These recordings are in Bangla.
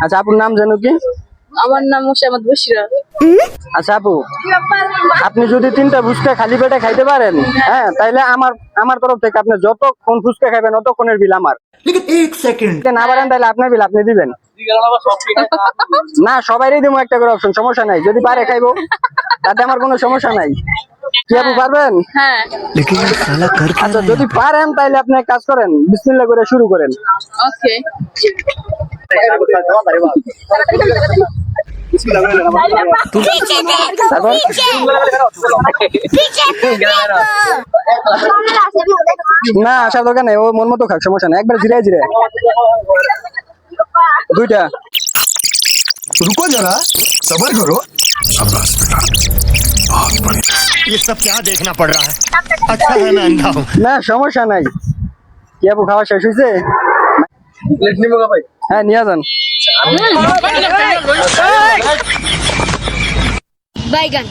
আচ্ছা আপুর নাম জানো কি? আমার নাম মোসাম্মদ বশিরা। আচ্ছা আপু, আপনি যদি 3টা ফুচকা খালি পেটে খাইতে পারেন, হ্যাঁ, তাইলে আমার তরফ থেকে আপনি যতক্ষণ ফুচকা খাইবেন ততক্ষণের বিল আমার। না পারেন তাহলে আপনার বিল আপনি দিবেন। না, সবাইরই দিব একটা করে অপশন, সমস্যা নাই। যদি পারে খাইবো, তাতে আমার কোনো সমস্যা নাই। কি আপু পারবেন? হ্যাঁ। আচ্ছা যদি পারেন তাহলে আপনি এক কাজ করেন, বিসমিল্লাহ করে শুরু করেন। ওকে। তারপর না আসার দরকার নেই, ও মন মতো খাক, সমস্যা নেই। একবার জিরে জিরে 2টা। रुको जरा सबर करो। शाबाश बेटा, बहुत बढ़िया। ये सब क्या देखना पड़ रहा है? अच्छा है मैं अंधा हूँ। না সমস্যা নাই। কি আপু খাওয়া শেষ হয়েছে? হ্যাঁ নিয়ে যান। बैगन।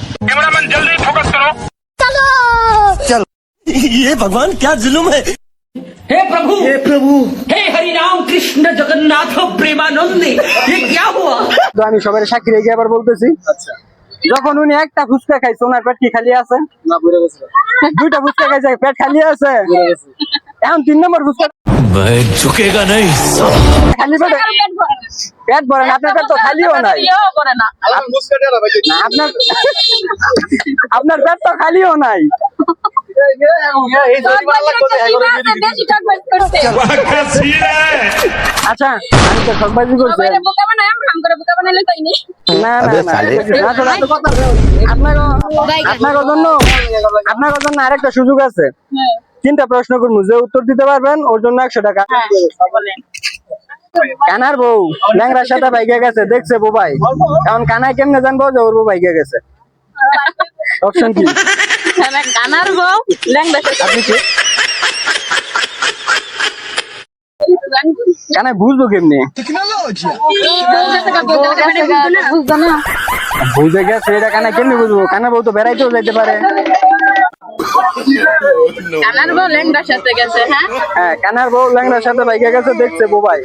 ये भगवान क्या जुल्म है? हे प्रभु हे हरि राम कृष्ण जगन्नाथ प्रेमानंद ये क्या हुआ? তো আমি সবাই সাক্ষী রেখে আবার বলতেছি, যখন উনি একটা ফুচকা খাইছে ওনার পেট কি খালি আছে? 2টা ফুচকা খাইছে, পেট খালি আছে। এখন 3 নম্বর ফুচকা मैं झुकेगा नहीं। খালি পেটে পেট ভরে না, আপনার পেট তো খালিও নাই। করে না। না, আপনার পেট তো খালিও নাই। বেশি টকবাজ করছে। আচ্ছা আমি তো ঠকবাজি করছি। সবাইরে বোকা বানায়, আম করে বোকা বানাইলে তাই নেই। না না না, আসলে এত কথা আপনার জন্য আরেকটা সুযোগ আছে। 3টা প্রশ্ন করবো, যে উত্তর দিতে পারবেন ওর জন্য 100 টাকা। কানার বউ ল্যাংড়ার সাথে বাইকে গেছে, দেখছে বোবাই, এখন কানায় কেমনে জানবো যে ওর বউ বাইকে গেছে? অপশন কি? কানার বউ ল্যাংড়া আপনি কি কানায় বুঝবো কেমনি? বুঝতো না। বুঝে গেছে, এটা কানায় কেমনি বুঝবো? কানার বউ তো বেড়াইতেও যাইতে পারে। কানার বউ ল্যাংড়ার সাথে গেছে। হ্যাঁ হ্যাঁ, কানার বউ ল্যাংড়ার সাথে বাইকে গেছে, দেখছে বোবাই।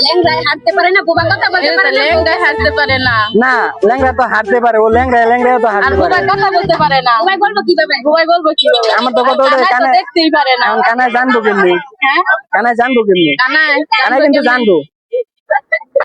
ল্যাংড়ায় হাঁটতে পারে না, বোবা কথা বলতে পারে না। ল্যাংড়ায় হাঁটতে পারে না। না, ল্যাংড়া তো হাঁটতে পারে, ও ল্যাংড়া তো আর হাঁটতে বোবা পারে। কথা বলতে পারে না। বোবাই বলবো কিভাবে? বোবাই বলবো কিভাবে? আমার তো কথা কানায় তো কানে দেখতেই পারে না। এখন কানায় জানবো কেমনি? হ্যাঁ কানায় জানবো কেমনি? কানায় কানায় কিন্তু জানবো।